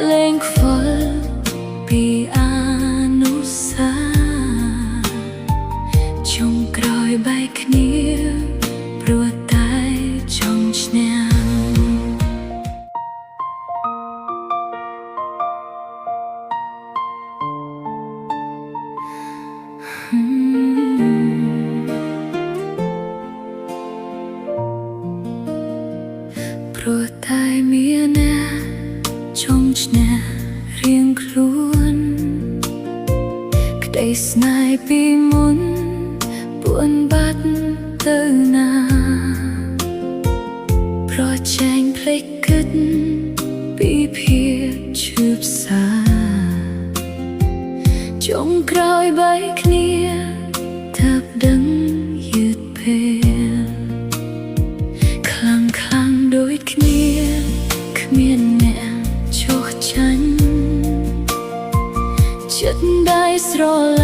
លេងខ្វល់ពីអនុសាចុងក្រោយបែកគ្នាព្រោះតែចង់ឈ្នះព្រោះតែមានអ្នកចង់ឈ្នះរៀងខ្លួនក្តីស្នេហ៍ពីមុនពួនបាត់ទៅណាប្រជែងភ្លេចគិតពីភាពឈឺផ្សាចុងក្រោយបែកគ្នាថាប់ដឹងយឺតពេលខ្លាំងដូចគ្នាគ្មានអ្នកចុះចាញ់ចិត្តដែលស្រ